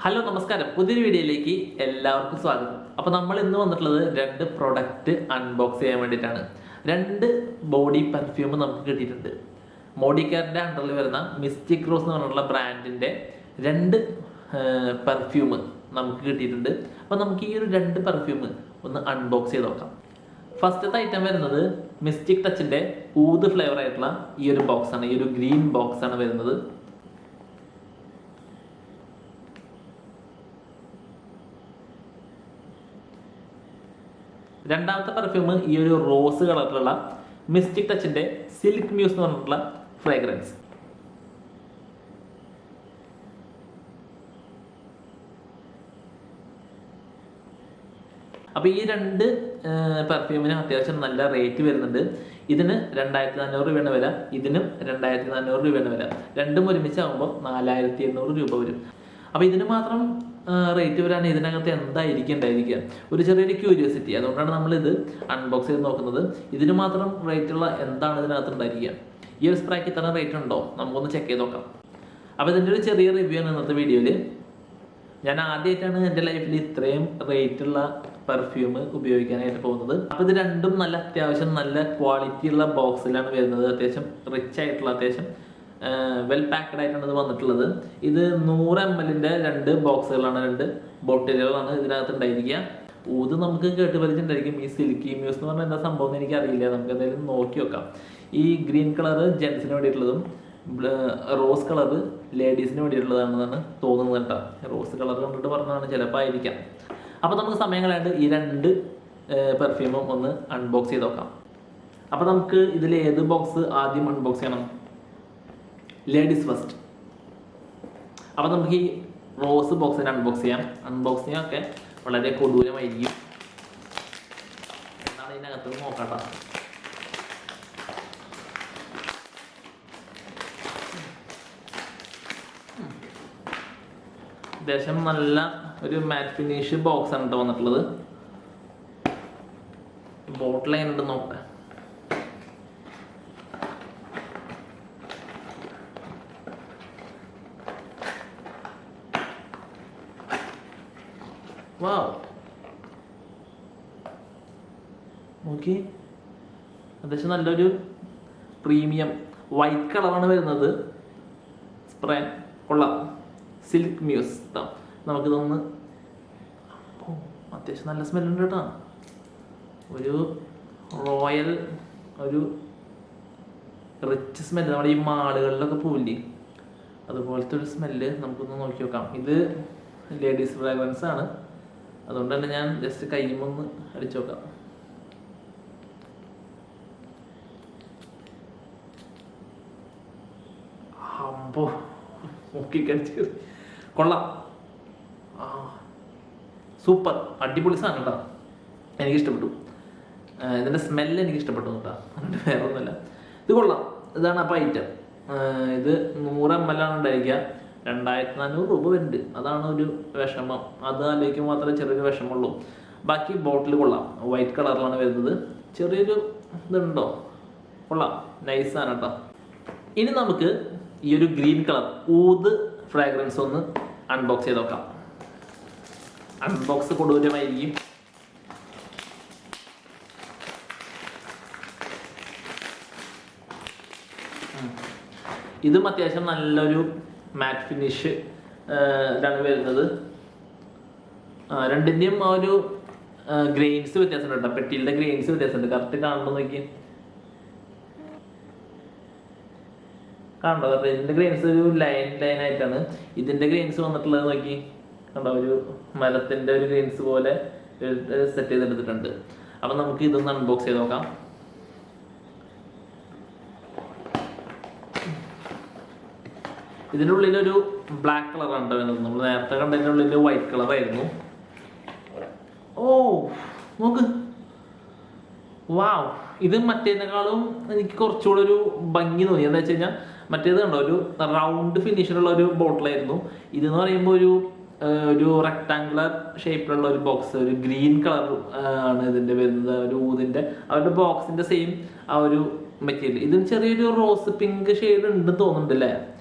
Hello നമസ്കാരം, പുതിയൊരു വീഡിയോയിലേക്ക് എല്ലാവർക്കും സ്വാഗതം. അപ്പോൾ നമ്മൾ ഇന്ന് വന്നിട്ടുള്ളത് രണ്ട് പ്രൊഡക്റ്റ് അൺബോക്സ് ചെയ്യാൻ വേണ്ടിയിട്ടാണ്. രണ്ട് ബോഡി പെർഫ്യൂം നമുക്ക് കിട്ടിയിട്ടുണ്ട്. മോഡിക്കാറിൻ്റെ അണ്ടറിൽ വരുന്ന മിസ്റ്റിക് റോസ് എന്ന് പറഞ്ഞിട്ടുള്ള ബ്രാൻഡിൻ്റെ രണ്ട് പെർഫ്യൂം നമുക്ക് കിട്ടിയിട്ടുണ്ട്. അപ്പോൾ നമുക്ക് ഈ ഒരു രണ്ട് പെർഫ്യൂം ഒന്ന് അൺബോക്സ് ചെയ്ത് നോക്കാം. ഫസ്റ്റത്തെ ഐറ്റം വരുന്നത് മിസ്റ്റിക് ടച്ചിൻ്റെ ഊത് ഫ്ലേവർ ആയിട്ടുള്ള ഈ ഒരു ബോക്സാണ്. ഈ ഒരു ഗ്രീൻ ബോക്സാണ് വരുന്നത്. രണ്ടാമത്തെ പെർഫ്യൂം ഈ ഒരു റോസ് കളറിലുള്ള മിസ്റ്റിക് ടച്ചിന്റെ സിൽക്ക് മ്യൂസ് എന്ന് പറഞ്ഞിട്ടുള്ള ഫ്രേഗ്രൻസ്. അപ്പോൾ ഈ രണ്ട് പെർഫ്യൂമിന് അത്യാവശ്യം നല്ല റേറ്റ് വരുന്നുണ്ട്. ഇതിന് 2400 രൂപയാണ് വില, ഇതിനും 2400 രൂപയാണ് വില. രണ്ടും ഒരുമിച്ചാകുമ്പോൾ 4800 രൂപ വരും. അപ്പോൾ ഇതിന് മാത്രം റേറ്റ് വരാൻ ഇതിനകത്ത് എന്തായിരിക്കും ഉണ്ടായിരിക്കുക, ഒരു ചെറിയൊരു ക്യൂരിയോസിറ്റി. അതുകൊണ്ടാണ് നമ്മളിത് അൺബോക്സ് ചെയ്ത് നോക്കുന്നത്. ഇതിന് മാത്രം റേറ്റുള്ള എന്താണ് ഇതിനകത്ത് ഉണ്ടായിരിക്കുക, ഈ ഒരു സ്പ്രേക്ക് ഇത്ര റേറ്റ് ഉണ്ടോ, നമുക്കൊന്ന് ചെക്ക് ചെയ്ത് നോക്കാം. അപ്പോൾ ഇതിൻ്റെ ഒരു ചെറിയ റിവ്യൂ ആണ് ഇന്നത്തെ വീഡിയോയിൽ. ഞാൻ ആദ്യമായിട്ടാണ് എൻ്റെ ലൈഫിൽ ഇത്രയും റേറ്റുള്ള പെർഫ്യൂം ഉപയോഗിക്കാനായിട്ട് പോകുന്നത്. അപ്പോൾ ഇത് രണ്ടും നല്ല അത്യാവശ്യം നല്ല ക്വാളിറ്റി ഉള്ള ബോക്സിലാണ് വരുന്നത്. അത്യാവശ്യം റിച്ച് ആയിട്ടുള്ള, അത്യാവശ്യം വെൽ പാക്ഡ് ആയിട്ടാണ് ഇത് വന്നിട്ടുള്ളത്. ഇത് 100 ml രണ്ട് ബോക്സുകളാണ്, രണ്ട് ബോട്ടിലുകളാണ് ഇതിനകത്ത് ഉണ്ടായിരിക്കുക. ഊത് നമുക്ക് കേട്ട് പരിചയമുണ്ടായിരിക്കും. ഈ സിൽക്കി മ്യൂസ് എന്ന് പറഞ്ഞാൽ എന്താ സംഭവം എന്ന് എനിക്കറിയില്ല, നമുക്ക് എന്തായാലും നോക്കി നോക്കാം. ഈ ഗ്രീൻ കളർ ജെൻസിന് വേണ്ടിയിട്ടുള്ളതും റോസ് കളർ ലേഡീസിന് വേണ്ടിയിട്ടുള്ളതാണെന്നാണ് തോന്നുന്നത് കേട്ടോ. റോസ് കളർ കണ്ടിട്ട് പറഞ്ഞതാണ്, ചിലപ്പോൾ ആയിരിക്കാം. അപ്പോൾ നമുക്ക് സമയം കളയാണ്ട് ഈ രണ്ട് പെർഫ്യൂമും ഒന്ന് അൺബോക്സ് ചെയ്ത് നോക്കാം. അപ്പോൾ നമുക്ക് ഇതിൽ ഏത് ബോക്സ് ആദ്യം അൺബോക്സ് ചെയ്യണം? Ladies first. അപ്പോൾ നമുക്ക് ഈ റോസ് ബോക്സിനെ അൺബോക്സ് ചെയ്യാം. അൺബോക്സിങ് ഒക്കെ വളരെ കൊടൂരമായിരിക്കും. എന്താണ് ഇതിനകത്ത് നോക്കാട്ടോ. അത്യാവശ്യം നല്ല ഒരു മാറ്റ് ഫിനിഷ് ബോക്സ് ആണ് കേട്ടോ വന്നിട്ടുള്ളത്. ബോട്ടിൽ എങ്ങനെയുണ്ട് നോക്കട്ടെ. വാവ്, നോക്കി, അത്യാവശ്യം നല്ലൊരു പ്രീമിയം വൈറ്റ് കളറാണ് വരുന്നത്. സ്പ്രേ കൊള്ളാം. സിൽക്ക് മ്യൂസ് കേട്ടോ. നമുക്കിതൊന്ന്, അത്യാവശ്യം നല്ല സ്മെല്ലുണ്ട് കേട്ടോ. ഒരു റോയൽ, ഒരു റിച്ച് സ്മെല്ല്, നമ്മുടെ ഈ മാളുകളിലൊക്കെ പോവില്ലേ അതുപോലത്തെ ഒരു സ്മെല്ല്. നമുക്കൊന്ന് നോക്കി നോക്കാം. ഇത് ലേഡീസ് ഫ്രാഗ്രൻസ് ആണ്, അതുകൊണ്ട് തന്നെ ഞാൻ ജസ്റ്റ് കൈമൊന്ന് അടിച്ചു നോക്കാം. അമ്പോ, മുക്കിക്കടിച്ച് കൊള്ളാം. സൂപ്പർ, അടിപൊളി സാധനം കേട്ടോ. എനിക്കിഷ്ടപ്പെട്ടു. ഇതിൻ്റെ സ്മെല്ല് എനിക്ക് ഇഷ്ടപ്പെട്ടു കേട്ടോ, അതുകൊണ്ട് വേറെ ഒന്നുമില്ല. ഇത് കൊള്ളാം. ഇതാണ് അപ്പോൾ ഐറ്റം. ഇത് 100 ml ആണ് ഉണ്ടായിരിക്കുക. 2400 രൂപ വരുന്നുണ്ട്. അതാണ് ഒരു വിഷമം. അത് ആലോചിക്കും മാത്രമേ ചെറിയൊരു വിഷമമുള്ളൂ. ബാക്കി ബോട്ടിൽ കൊള്ളാം. വൈറ്റ് കളറിലാണ് വരുന്നത്. ചെറിയൊരു ഇതുണ്ടോ, കൊള്ളാം, നൈസാണ് കേട്ടോ. ഇനി നമുക്ക് ഈ ഒരു ഗ്രീൻ കളർ ഊത് ഫ്രാഗ്രൻസ് ഒന്ന് അൺബോക്സ് ചെയ്ത് നോക്കാം. അൺബോക്സ് കൊടൂരമായിരിക്കും. ഇതും അത്യാവശ്യം നല്ലൊരു മാറ്റ് ഫിനിഷ് ഇതാണ് വരുന്നത്. രണ്ടിൻ്റെയും ആ ഒരു ഗ്രെയിൻസ് വ്യത്യാസമുണ്ട് കേട്ടോ. പെട്ടിയിലെ ഗ്രെയിൻസ് വ്യത്യാസമുണ്ട്. കറക്റ്റ് കാണുമ്പോൾ നോക്കി, കണ്ടോ? ഇതിൻ്റെ ഗ്രെയിൻസ് ഒരു ലൈൻ ആയിട്ടാണ്. ഇതിൻ്റെ ഗ്രെയിൻസ് വന്നിട്ടുള്ളത് നോക്കി, കണ്ടോ? ഒരു മരത്തിൻ്റെ ഒരു ഗ്രെയിൻസ് പോലെ സെറ്റ് ചെയ്തെടുത്തിട്ടുണ്ട്. അപ്പം നമുക്ക് ഇതൊന്ന് അൺബോക്സ് ചെയ്ത് നോക്കാം. ഇതിൻ്റെ ഉള്ളിലൊരു ബ്ലാക്ക് കളറാണ് വരുന്നത്. നമ്മൾ നേരത്തെ കണ്ടതിൻ്റെ ഉള്ളിൽ വൈറ്റ് കളറായിരുന്നു. ഓ നോക്ക്, വാവ്. ഇത് മറ്റേതിനേക്കാളും എനിക്ക് കുറച്ചുകൂടെ ഒരു ഭംഗി തോന്നി. എന്താ വെച്ച് കഴിഞ്ഞാൽ മറ്റേത് കണ്ടോ, ഒരു റൗണ്ട് ഫിനിഷിലുള്ള ഒരു ബോട്ടിലായിരുന്നു. ഇതെന്ന് പറയുമ്പോൾ ഒരു റെക്ടാങ്കുലർ ഷേപ്പിലുള്ള ഒരു ബോക്സ്, ഒരു ഗ്രീൻ കളർ ആണ് ഇതിൻ്റെ വരുന്നത്. ഒരു ഊതിൻ്റെ അവരുടെ ബോക്സിൻ്റെ സെയിം ആ ഒരു മെറ്റീരിയൽ. ഇതിന് ചെറിയൊരു റോസ് പിങ്ക് ഷെയ്ഡ് ഉണ്ട് തോന്നുന്നുണ്ട് അല്ലേ?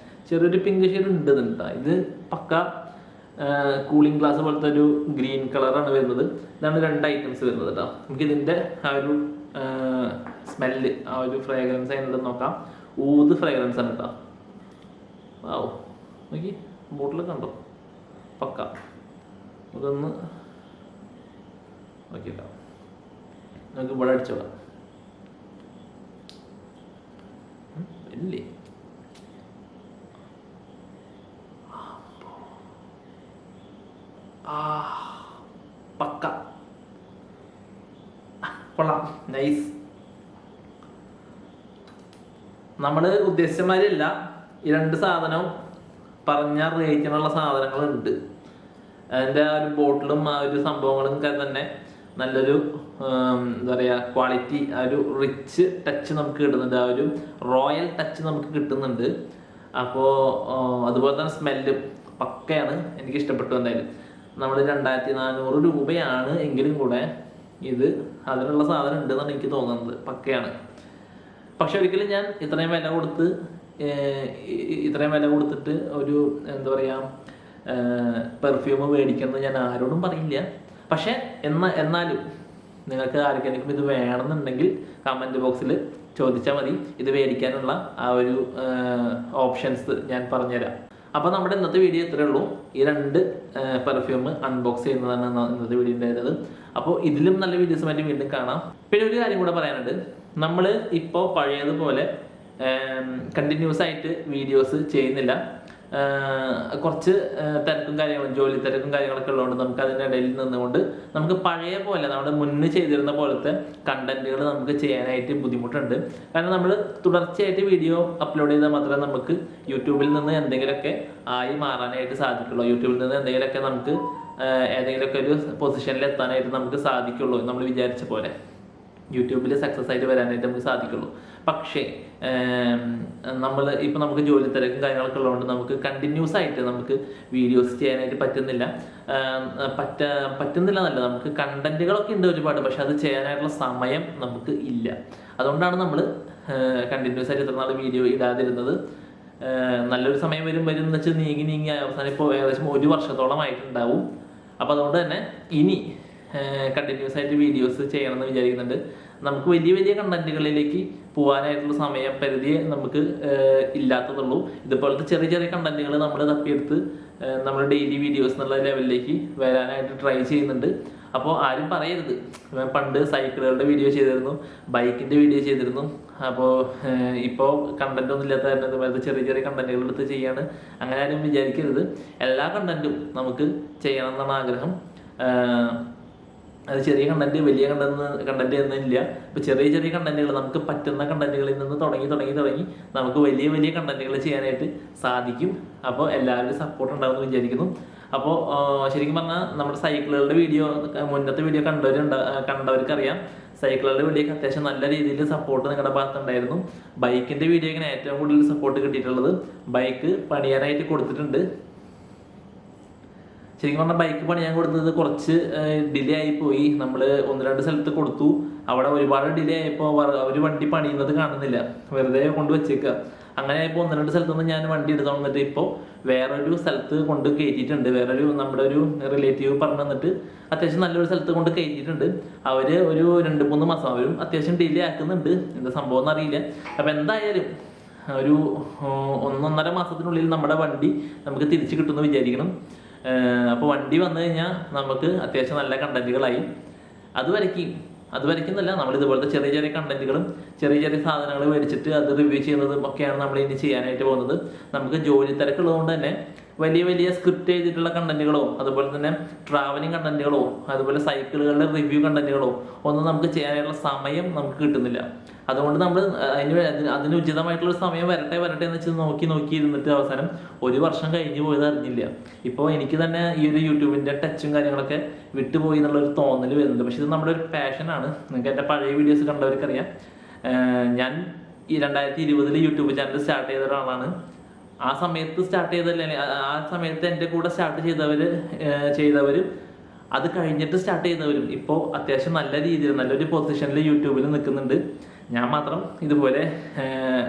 ചെറിയൊരു പിങ്ക് ഷെയ്ഡ് ഉണ്ട്. ഇത് പക്ക കൂളിംഗ് ഗ്ലാസ് പോലത്തെ ഒരു ഗ്രീൻ കളറാണ് വരുന്നത്. ഇതാണ് 2 ഐറ്റംസ് വരുന്നത് കേട്ടോ. നമുക്ക് ഇതിൻ്റെ ആ ഒരു സ്മെല്ല്, ആ ഒരു ഫ്രേഗ്രൻസ് അതിനുണ്ടെന്ന് നോക്കാം. ഊത് ഫ്രേഗ്രൻസ് ആണ് കേട്ടോ. ആവോ നോക്കി, ബോട്ടിൽ കണ്ടോ, പക്ക. അതൊന്ന് നോക്കിട്ടോ, നമുക്ക് ഇവിടെ അടിച്ചോളാം. ഇല്ലേ പക്ക, കൊള്ളാം, നൈസ്. നമ്മൾ ഉദ്ദേശിച്ച മാതിരിയല്ല, ഈ 2 സാധനവും പറഞ്ഞ റേറ്റിനുള്ള സാധനങ്ങളുണ്ട്. അതിൻ്റെ ആ ഒരു ബോട്ടിലും ആ ഒരു സംഭവങ്ങളും തന്നെ നല്ലൊരു എന്താ പറയുക ക്വാളിറ്റി, ആ ഒരു റിച്ച് ടച്ച് നമുക്ക് കിട്ടുന്നുണ്ട്, ആ ഒരു റോയൽ ടച്ച് നമുക്ക് കിട്ടുന്നുണ്ട്. അപ്പോൾ അതുപോലെ തന്നെ സ്മെല്ലും പക്കയാണ്, എനിക്ക് ഇഷ്ടപ്പെട്ടു. എന്തായാലും നമ്മൾ 2400 രൂപയാണ് എങ്കിലും കൂടെ ഇത് അതിനുള്ള സാധനം ഉണ്ടെന്നാണ് എനിക്ക് തോന്നുന്നത്, പക്കയാണ്. പക്ഷെ ഒരിക്കലും ഞാൻ ഇത്രയും വില കൊടുത്തിട്ട് ഒരു എന്താ പറയുക പെർഫ്യൂം മേടിക്കുന്നത് ഞാൻ ആരോടും പറയില്ല. പക്ഷെ എന്നാലും നിങ്ങൾക്ക് ആർക്കെങ്കിലും ഇത് വേണമെന്നുണ്ടെങ്കിൽ കമൻറ്റ് ബോക്സിൽ ചോദിച്ചാൽ മതി. ഇത് മേടിക്കാനുള്ള ആ ഒരു ഓപ്ഷൻസ് ഞാൻ പറഞ്ഞുതരാം. അപ്പോൾ നമ്മുടെ ഇന്നത്തെ വീഡിയോ ഇത്രയേ ഉള്ളൂ. ഈ 2 പെർഫ്യൂം അൺബോക്സ് ചെയ്യുന്നതാണ് ഇന്നത്തെ വീഡിയോ ഉണ്ടായിരുന്നത്. അപ്പോൾ ഇതിലും നല്ല വീഡിയോസുമായിട്ട് വീണ്ടും കാണാം. പിന്നെ ഒരു കാര്യം കൂടെ പറയാനുണ്ട്, നമ്മൾ ഇപ്പോൾ പഴയതുപോലെ കണ്ടിന്യൂസ് ആയിട്ട് വീഡിയോസ് ചെയ്യുന്നില്ല. കുറച്ച് തിരക്കും കാര്യങ്ങളും, ജോലി തിരക്കും കാര്യങ്ങളൊക്കെ ഉള്ളതുകൊണ്ട് നമുക്ക് അതിനിടയിൽ നിന്നുകൊണ്ട് നമുക്ക് പഴയ പോലെ നമ്മൾ മുന്നേ ചെയ്തിരുന്ന പോലത്തെ കണ്ടന്റുകൾ നമുക്ക് ചെയ്യാനായിട്ട് ബുദ്ധിമുട്ടുണ്ട്. കാരണം നമ്മൾ തുടർച്ചയായിട്ട് വീഡിയോ അപ്ലോഡ് ചെയ്താൽ മാത്രമേ നമുക്ക് യൂട്യൂബിൽ നിന്ന് എന്തെങ്കിലുമൊക്കെ ആയി മാറാനായിട്ട് സാധിക്കുള്ളൂ. യൂട്യൂബിൽ നിന്ന് എന്തെങ്കിലുമൊക്കെ നമുക്ക് ഏതെങ്കിലുമൊക്കെ ഒരു പൊസിഷനിൽ എത്താനായിട്ട് നമുക്ക് സാധിക്കുള്ളൂ. നമ്മൾ വിചാരിച്ച പോലെ യൂട്യൂബിൽ സക്സസ് ആയിട്ട് വരാനായിട്ട് നമുക്ക് സാധിക്കുള്ളൂ. പക്ഷേ നമുക്ക് ജോലി തിരക്കും കാര്യങ്ങളൊക്കെ ഉള്ളതുകൊണ്ട് നമുക്ക് കണ്ടിന്യൂസ് ആയിട്ട് നമുക്ക് വീഡിയോസ് ചെയ്യാനായിട്ട് പറ്റുന്നില്ല. എന്നല്ല, നമുക്ക് കണ്ടന്റുകളൊക്കെ ഉണ്ട് ഒരുപാട്, പക്ഷെ അത് ചെയ്യാനായിട്ടുള്ള സമയം നമുക്ക് ഇല്ല. അതുകൊണ്ടാണ് നമ്മൾ കണ്ടിന്യൂസ് ആയിട്ട് ഇത്ര നാൾ വീഡിയോ ഇടാതിരുന്നത്. നല്ലൊരു സമയം വരും എന്ന് വെച്ചാൽ നീങ്ങി അവസാനം ഇപ്പോൾ ഏകദേശം 1 വർഷത്തോളമായിട്ടുണ്ടാവും. അപ്പോൾ അതുകൊണ്ട് തന്നെ ഇനി കണ്ടിന്യൂസ് ആയിട്ട് വീഡിയോസ് ചെയ്യണമെന്ന് വിചാരിക്കുന്നുണ്ട്. നമുക്ക് വലിയ കണ്ടന്റുകളിലേക്ക് പോകാനായിട്ടുള്ള സമയം പരിധിയെ നമുക്ക് ഇല്ലാത്തതുള്ളൂ. ഇതുപോലത്തെ ചെറിയ കണ്ടന്റുകൾ നമ്മൾ തപ്പിയെടുത്ത് നമ്മൾ ഡെയിലി വീഡിയോസ് എന്നുള്ള ലെവലിലേക്ക് വരാനായിട്ട് ട്രൈ ചെയ്യുന്നുണ്ട്. അപ്പോൾ ആരും പറയരുത്, പണ്ട് സൈക്കിളുകളുടെ വീഡിയോ ചെയ്തിരുന്നു, ബൈക്കിൻ്റെ വീഡിയോ ചെയ്തിരുന്നു, അപ്പോൾ ഇപ്പോൾ കണ്ടന്റ് ഒന്നും ഇല്ലാത്ത തന്നെ ഇതുപോലത്തെ ചെറിയ കണ്ടന്റുകൾ എടുത്ത് ചെയ്യാണ്, അങ്ങനെ ആരും വിചാരിക്കരുത്. എല്ലാ കണ്ടന്റും നമുക്ക് ചെയ്യണം എന്നാണ് ആഗ്രഹം. അത് ചെറിയ കണ്ടന്റ് വലിയ കണ്ടന്റ് എന്നില്ല. ഇപ്പൊ ചെറിയ കണ്ടന്റുകൾ, നമുക്ക് പറ്റുന്ന കണ്ടന്റുകളിൽ നിന്ന് തുടങ്ങി നമുക്ക് വലിയ കണ്ടന്റുകൾ ചെയ്യാനായിട്ട് സാധിക്കും. അപ്പോൾ എല്ലാവരുടെയും സപ്പോർട്ട് ഉണ്ടാവുമെന്ന് വിചാരിക്കുന്നു. അപ്പോൾ ശരിക്കും പറഞ്ഞാൽ നമ്മുടെ സൈക്കിളുകളുടെ വീഡിയോ, മുന്നത്തെ വീഡിയോ കണ്ടവർക്കറിയാം, സൈക്കിളുകളുടെ വീഡിയോക്ക് അത്യാവശ്യം നല്ല രീതിയിൽ സപ്പോർട്ട് നിങ്ങളുടെ ഭാഗത്തുണ്ടായിരുന്നു. ബൈക്കിന്റെ വീഡിയോക്കിന് ഏറ്റവും കൂടുതൽ സപ്പോർട്ട് കിട്ടിയിട്ടുള്ളത് ബൈക്ക് പണിയാനായിട്ട് കൊടുത്തിട്ടുണ്ട്. ശരിക്കും പറഞ്ഞാൽ ബൈക്ക് പണിയാൻ കൊടുത്തത് കുറച്ച് ഡിലേ ആയിപ്പോയി. നമ്മൾ 1-2 സ്ഥലത്ത് കൊടുത്തു, അവിടെ ഒരുപാട് ഡിലേ ആയപ്പോൾ അവർ വണ്ടി പണിയുന്നത് കാണുന്നില്ല, വെറുതെ കൊണ്ടുവച്ചേക്കുക. അങ്ങനെ ആയപ്പോൾ 1-2 സ്ഥലത്തുനിന്ന് ഞാൻ വണ്ടി എടുത്തു വന്നിട്ട് ഇപ്പോൾ വേറൊരു സ്ഥലത്ത് കൊണ്ട് കയറ്റിയിട്ടുണ്ട്. നമ്മുടെ ഒരു റിലേറ്റീവ് പറഞ്ഞു തന്നിട്ട് അത്യാവശ്യം നല്ലൊരു സ്ഥലത്ത് കൊണ്ട് കയറ്റിയിട്ടുണ്ട്. അവർ ഒരു 2-3 മാസം അവരും അത്യാവശ്യം ഡിലേ ആക്കുന്നുണ്ട്, എന്താ സംഭവം എന്നറിയില്ല. അപ്പം എന്തായാലും ഒരു 1-1.5 മാസത്തിനുള്ളിൽ നമ്മുടെ വണ്ടി നമുക്ക് തിരിച്ചു കിട്ടുമെന്ന് വിചാരിക്കണം. അപ്പോൾ വണ്ടി വന്നു കഴിഞ്ഞാൽ നമുക്ക് അത്യാവശ്യം നല്ല കണ്ടന്റുകളായി. അതുവരയ്ക്കുന്നല്ല, നമ്മൾ ഇതുപോലത്തെ ചെറിയ കണ്ടന്റുകളും ചെറിയ സാധനങ്ങൾ മേടിച്ചിട്ട് അത് റിവ്യൂ ചെയ്യുന്നതും ഒക്കെയാണ് നമ്മൾ ഇനി ചെയ്യാനായിട്ട് പോകുന്നത്. നമുക്ക് ജോലി തിരക്കുള്ളതുകൊണ്ട് തന്നെ വലിയ സ്ക്രിപ്റ്റ് ചെയ്തിട്ടുള്ള കണ്ടന്റുകളോ അതുപോലെ തന്നെ ട്രാവലിംഗ് കണ്ടന്റുകളോ അതുപോലെ സൈക്കിളുകളുടെ റിവ്യൂ കണ്ടന്റുകളോ ഒന്നും നമുക്ക് ചെയ്യാനായിട്ടുള്ള സമയം നമുക്ക് കിട്ടുന്നില്ല. അതുകൊണ്ട് നമ്മൾ അതിന് ഉചിതമായിട്ടുള്ള സമയം വരട്ടെ എന്ന് വെച്ച് നോക്കി ഇരുന്നിട്ട് അവസാനം 1 വർഷം കഴിഞ്ഞു പോയത് അറിഞ്ഞില്ല. ഇപ്പോൾ എനിക്ക് തന്നെ ഈ ഒരു യൂട്യൂബിൻ്റെ ടച്ചും കാര്യങ്ങളൊക്കെ വിട്ടുപോയി എന്നുള്ളൊരു തോന്നൽ വരുന്നുണ്ട്. പക്ഷെ ഇത് നമ്മുടെ ഒരു പാഷനാണ്. നിങ്ങൾക്ക് എൻ്റെ പഴയ വീഡിയോസ് കണ്ടവർക്കറിയാം, ഞാൻ ഈ 2020 യൂട്യൂബ് ചാനൽ സ്റ്റാർട്ട് ചെയ്ത ഒരാളാണ്. ആ സമയത്ത് സ്റ്റാർട്ട് ചെയ്തല്ലേ, ആ സമയത്ത് എൻ്റെ കൂടെ സ്റ്റാർട്ട് ചെയ്തവർ അത് കഴിഞ്ഞിട്ട് സ്റ്റാർട്ട് ചെയ്തവരും ഇപ്പോൾ അത്യാവശ്യം നല്ല രീതിയിൽ നല്ലൊരു പൊസിഷനിൽ യൂട്യൂബിൽ നിൽക്കുന്നുണ്ട്. ഞാൻ മാത്രം ഇതുപോലെ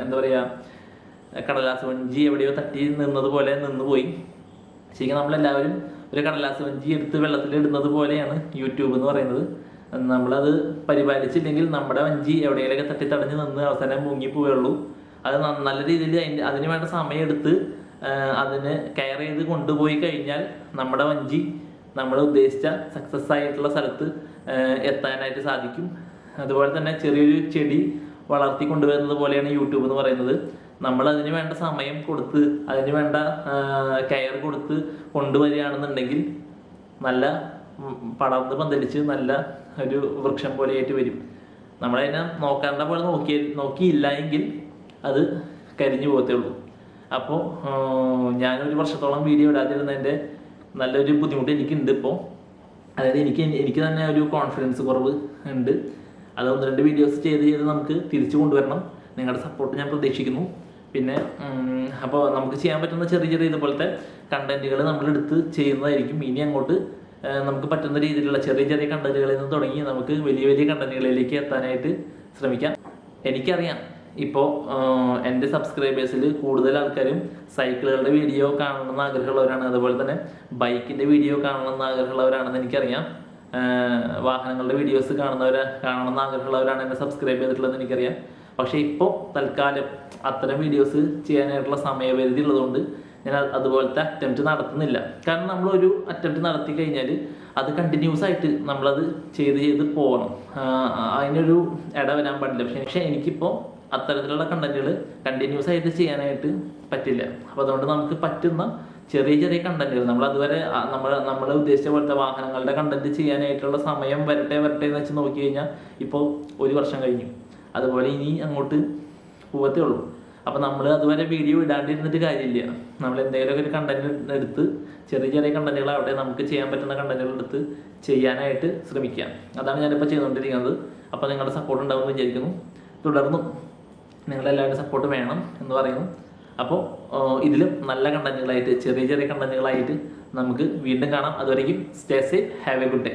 എന്താ പറയുക കടലാസ് വഞ്ചി എവിടെയോ തട്ടി നിന്നതുപോലെ നിന്നുപോയി. ശരിക്കും നമ്മളെല്ലാവരും ഒരു കടലാസ് വഞ്ചി എടുത്ത് വെള്ളത്തിൽ ഇടുന്നത് പോലെയാണ് യൂട്യൂബ് എന്ന് പറയുന്നത്. നമ്മളത് പരിപാലിച്ചില്ലെങ്കിൽ നമ്മുടെ വഞ്ചി എവിടെയെങ്കിലൊക്കെ തട്ടിത്തടഞ്ഞ് നിന്ന് അവസാനം മുങ്ങിപ്പോവുള്ളൂ. അത് നല്ല രീതിയിൽ അതിന് വേണ്ട സമയമെടുത്ത് അതിന് കെയർ ചെയ്ത് കൊണ്ടുപോയി കഴിഞ്ഞാൽ നമ്മുടെ വഞ്ചി നമ്മൾ ഉദ്ദേശിച്ച സക്സസ് ആയിട്ടുള്ള സ്ഥലത്ത് എത്താനായിട്ട് സാധിക്കും. അതുപോലെ തന്നെ ചെറിയൊരു ചെടി വളർത്തി കൊണ്ടുവരുന്നത് പോലെയാണ് യൂട്യൂബ് എന്ന് പറയുന്നത്. നമ്മൾ അതിന് വേണ്ട സമയം കൊടുത്ത് അതിന് വേണ്ട കെയർ കൊടുത്ത് കൊണ്ടുവരികയാണെന്നുണ്ടെങ്കിൽ നല്ല പടർന്ന് പന്തലിച്ച് നല്ല ഒരു വൃക്ഷം പോലെയായിട്ട് വരും. നമ്മളതിനെ നോക്കേണ്ട പോലെ നോക്കിയില്ല എങ്കിൽ അത് കരിഞ്ഞു പോകത്തേ ഉള്ളൂ. അപ്പോൾ ഞാനൊരു വർഷത്തോളം വീഡിയോ ഇടാതിരുന്നതിൻ്റെ നല്ലൊരു ബുദ്ധിമുട്ട് എനിക്കുണ്ട് ഇപ്പോൾ. അതായത് എനിക്ക് തന്നെ ഒരു കോൺഫിഡൻസ് കുറവ് ഉണ്ട്. അത് 1-2 വീഡിയോസ് ചെയ്ത് നമുക്ക് തിരിച്ചു കൊണ്ടുവരണം. നിങ്ങളുടെ സപ്പോർട്ട് ഞാൻ പ്രതീക്ഷിക്കുന്നു. പിന്നെ അപ്പോൾ നമുക്ക് ചെയ്യാൻ പറ്റുന്ന ചെറിയ ഇതുപോലത്തെ കണ്ടന്റുകൾ നമ്മളെടുത്ത് ചെയ്യുന്നതായിരിക്കും. ഇനി അങ്ങോട്ട് നമുക്ക് പറ്റുന്ന രീതിയിലുള്ള ചെറിയ കണ്ടന്റുകളിൽ നിന്ന് തുടങ്ങി നമുക്ക് വലിയ കണ്ടന്റുകളിലേക്ക് എത്താനായിട്ട് ശ്രമിക്കാം. എനിക്കറിയാം ഇപ്പോൾ എൻ്റെ സബ്സ്ക്രൈബേഴ്സിൽ കൂടുതൽ ആൾക്കാരും സൈക്കിളുകളുടെ വീഡിയോ കാണണമെന്ന് ആഗ്രഹമുള്ളവരാണ്. അതുപോലെ തന്നെ ബൈക്കിൻ്റെ വീഡിയോ കാണണമെന്ന് ആഗ്രഹമുള്ളവരാണെന്ന് എനിക്കറിയാം. വാഹനങ്ങളുടെ വീഡിയോസ് കാണണമെന്ന് ആഗ്രഹമുള്ളവരാണ് എന്നെ സബ്സ്ക്രൈബ് ചെയ്തിട്ടുള്ളതെന്ന് എനിക്കറിയാം. പക്ഷേ ഇപ്പോൾ തൽക്കാലം അത്തരം വീഡിയോസ് ചെയ്യാനായിട്ടുള്ള സമയപരിധി ഉള്ളതുകൊണ്ട് ഞാൻ അതുപോലത്തെ അറ്റംപ്റ്റ് നടത്തുന്നില്ല. കാരണം നമ്മളൊരു അറ്റംപ്റ്റ് നടത്തി കഴിഞ്ഞാൽ അത് കണ്ടിന്യൂസ് ആയിട്ട് നമ്മളത് ചെയ്ത് പോകണം. അതിനൊരു ഇട വരാൻ പാടില്ല. പക്ഷേ എനിക്കിപ്പോൾ അത്തരത്തിലുള്ള കണ്ടന്റുകൾ കണ്ടിന്യൂസ് ആയിട്ട് ചെയ്യാനായിട്ട് പറ്റില്ല. അപ്പോൾ അതുകൊണ്ട് നമുക്ക് പറ്റുന്ന ചെറിയ കണ്ടന്റുകൾ നമ്മൾ അതുവരെ നമ്മൾ ഉദ്ദേശിച്ച പോലത്തെ വാഹനങ്ങളുടെ കണ്ടന്റ് ചെയ്യാനായിട്ടുള്ള സമയം വരട്ടെ എന്ന് വെച്ച് നോക്കി കഴിഞ്ഞാൽ ഇപ്പോൾ 1 വർഷം കഴിഞ്ഞു. അതുപോലെ ഇനി അങ്ങോട്ട് പോകത്തേ ഉള്ളൂ. അപ്പോൾ നമ്മൾ അതുവരെ വീഡിയോ ഇടാണ്ടിരുന്നിട്ട് കാര്യമില്ല. നമ്മൾ എന്തെങ്കിലുമൊക്കെ ഒരു കണ്ടന്റ് എടുത്ത് ചെറിയ കണ്ടന്റുകളാവട്ടെ നമുക്ക് ചെയ്യാൻ പറ്റുന്ന കണ്ടന്റുകൾ എടുത്ത് ചെയ്യാനായിട്ട് ശ്രമിക്കാം. അതാണ് ഞാനിപ്പോൾ ചെയ്തുകൊണ്ടിരിക്കുന്നത്. അപ്പോൾ നിങ്ങളുടെ സപ്പോർട്ട് ഉണ്ടാവുമെന്ന് വിചാരിക്കുന്നു. തുടർന്നും നിങ്ങളെല്ലാവരും സപ്പോർട്ട് വേണം എന്ന് പറയുന്നു. അപ്പോൾ ഇതിലും നല്ല കണ്ടന്റുകളായിട്ട് ചെറിയ കണ്ടന്റുകളായിട്ട് നമുക്ക് വീണ്ടും കാണാം. അതുവരെയും stay safe, have A good day.